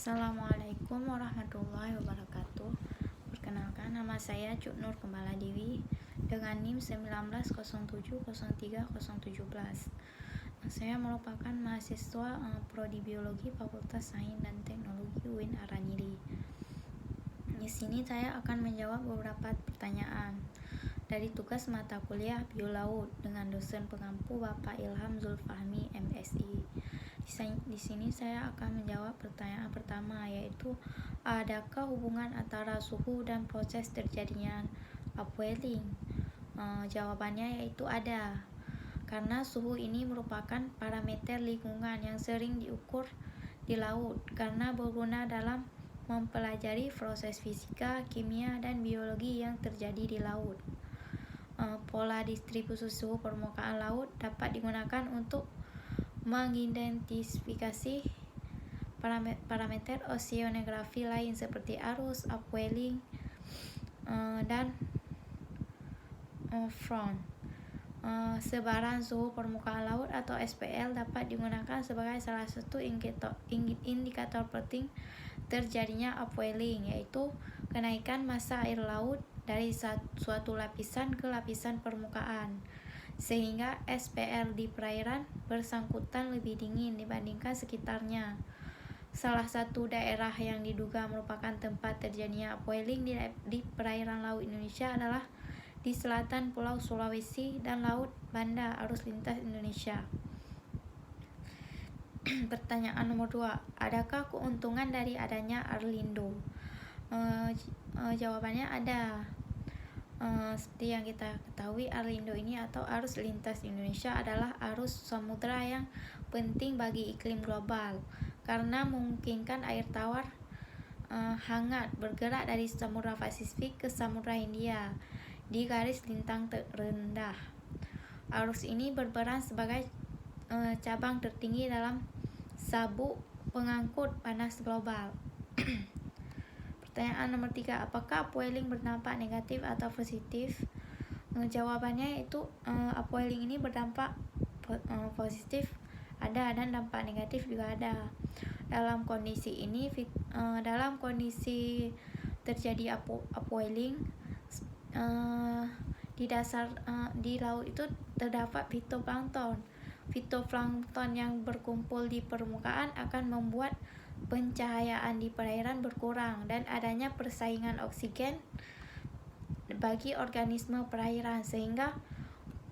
Assalamualaikum warahmatullahi wabarakatuh. Perkenalkan, nama saya Cuk Nur Kembala Dewi dengan NIM 1907030717. Saya merupakan mahasiswa Prodi Biologi Fakultas Sains dan Teknologi UIN Aranyiri. Di sini saya akan menjawab beberapa pertanyaan dari tugas mata kuliah Biolaut dengan dosen pengampu Bapak Ilham Zulfahmi MSI. Di sini saya akan menjawab pertanyaan pertama, yaitu adakah hubungan antara suhu dan proses terjadinya upwelling? Jawabannya yaitu ada, karena suhu ini merupakan parameter lingkungan yang sering diukur di laut karena berguna dalam mempelajari proses fisika, kimia, dan biologi yang terjadi di laut. Pola distribusi suhu permukaan laut dapat digunakan untuk mengidentifikasi parameter oceanografi lain seperti arus, upwelling, dan front. Sebaran suhu permukaan laut atau SPL dapat digunakan sebagai salah satu indikator penting terjadinya upwelling, yaitu kenaikan massa air laut dari suatu lapisan ke lapisan permukaan, sehingga SPL di perairan bersangkutan lebih dingin dibandingkan sekitarnya. Salah satu daerah yang diduga merupakan tempat terjadinya upwelling di perairan laut Indonesia adalah di selatan Pulau Sulawesi dan Laut Banda Arus Lintas Indonesia. Pertanyaan nomor 2, adakah keuntungan dari adanya Arlindo? Jawabannya ada. Seperti yang kita ketahui, Arlindo ini atau arus lintas Indonesia adalah arus samudra yang penting bagi iklim global karena memungkinkan air tawar hangat bergerak dari Samudra Pasifik ke Samudra Hindia di garis lintang terendah. Arus ini berperan sebagai cabang tertinggi dalam sabuk pengangkut panas global. Pertanyaan nomor 3, apakah upwelling berdampak negatif atau positif? Jawabannya yaitu upwelling ini berdampak positif ada dan dampak negatif juga ada. Dalam kondisi ini, dalam kondisi terjadi upwelling di dasar di laut itu terdapat fitoplankton. Fitoplankton yang berkumpul di permukaan akan membuat pencahayaan di perairan berkurang dan adanya persaingan oksigen bagi organisme perairan, sehingga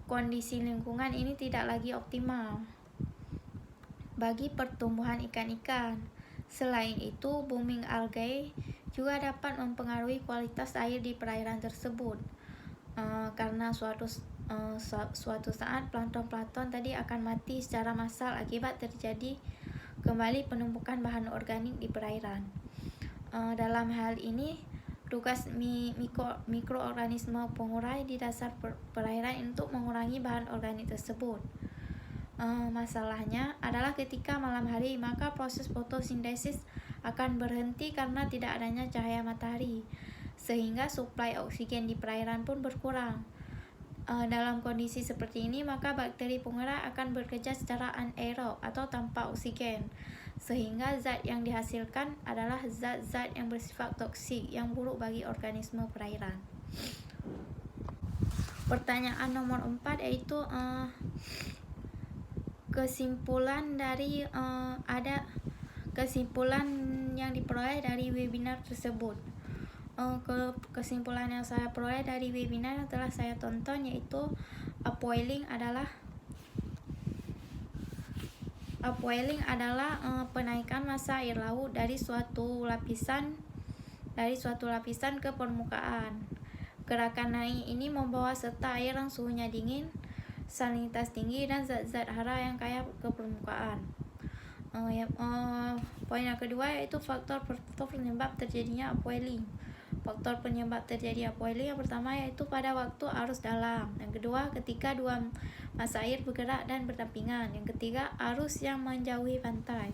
kondisi lingkungan ini tidak lagi optimal bagi pertumbuhan ikan-ikan. Selain itu, booming algae juga dapat mempengaruhi kualitas air di perairan tersebut, karena suatu saat plankton tadi akan mati secara massal akibat terjadi kembali penumpukan bahan organik di perairan. Dalam hal ini, tugas mikroorganisme pengurai di dasar perairan untuk mengurangi bahan organik tersebut. Masalahnya adalah ketika malam hari, maka proses fotosintesis akan berhenti karena tidak adanya cahaya matahari, sehingga suplai oksigen di perairan pun berkurang. Dalam kondisi seperti ini, maka bakteri penggerak akan bekerja secara anaerob atau tanpa oksigen, sehingga zat yang dihasilkan adalah zat-zat yang bersifat toksik yang buruk bagi organisme perairan. Pertanyaan nomor 4 yaitu kesimpulan yang diperoleh dari webinar tersebut. Kesimpulan yang saya peroleh dari webinar yang telah saya tonton yaitu upwelling adalah penaikan massa air laut dari suatu lapisan ke permukaan. Gerakan naik ini membawa serta air yang suhunya dingin, salinitas tinggi, dan zat-zat hara yang kaya ke permukaan. Poin yang kedua yaitu faktor penyebab terjadinya upwelling. Faktor penyebab terjadi upwelling yang pertama yaitu pada waktu arus dalam. Yang kedua, ketika dua massa air bergerak dan berdampingan. Yang ketiga, arus yang menjauhi pantai.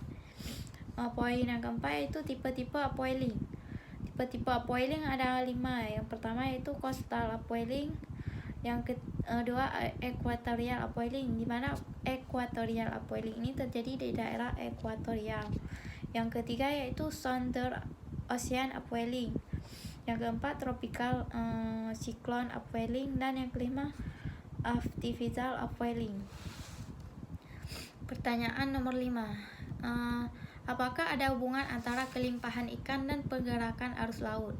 Poin yang keempat yaitu tipe-tipe upwelling. Tipe-tipe upwelling ada 5. Yang pertama yaitu coastal upwelling. Yang kedua, equatorial upwelling, di mana equatorial upwelling ini terjadi di daerah ekuatorial. Yang ketiga yaitu Southern Ocean Upwelling. Yang keempat Tropical Cyclone Upwelling. Dan yang kelima Artificial Upwelling. Pertanyaan nomor 5. Apakah ada hubungan antara kelimpahan ikan dan pergerakan arus laut?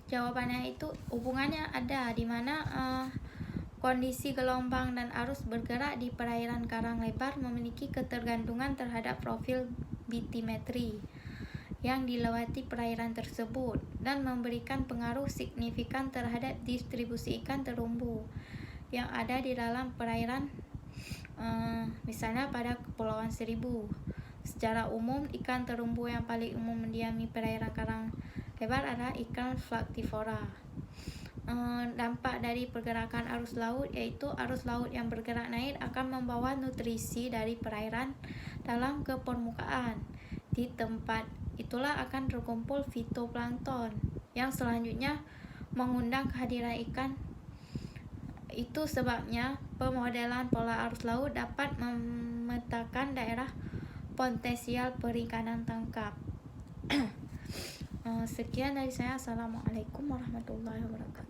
Jawabannya itu hubungannya ada, di mana kondisi gelombang dan arus bergerak di perairan karang lebar memiliki ketergantungan terhadap profil batimetri yang dilewati perairan tersebut dan memberikan pengaruh signifikan terhadap distribusi ikan terumbu yang ada di dalam perairan. Misalnya pada Kepulauan Seribu, secara umum ikan terumbu yang paling umum mendiami perairan karang lebar adalah ikan Flactifora. Dampak dari pergerakan arus laut yaitu arus laut yang bergerak naik akan membawa nutrisi dari perairan dalam ke permukaan. Di tempat itulah akan terkumpul fitoplankton yang selanjutnya mengundang kehadiran ikan. Itu sebabnya pemodelan pola arus laut dapat memetakan daerah potensial perikanan tangkap. Sekian dari saya. Assalamualaikum warahmatullahi wabarakatuh.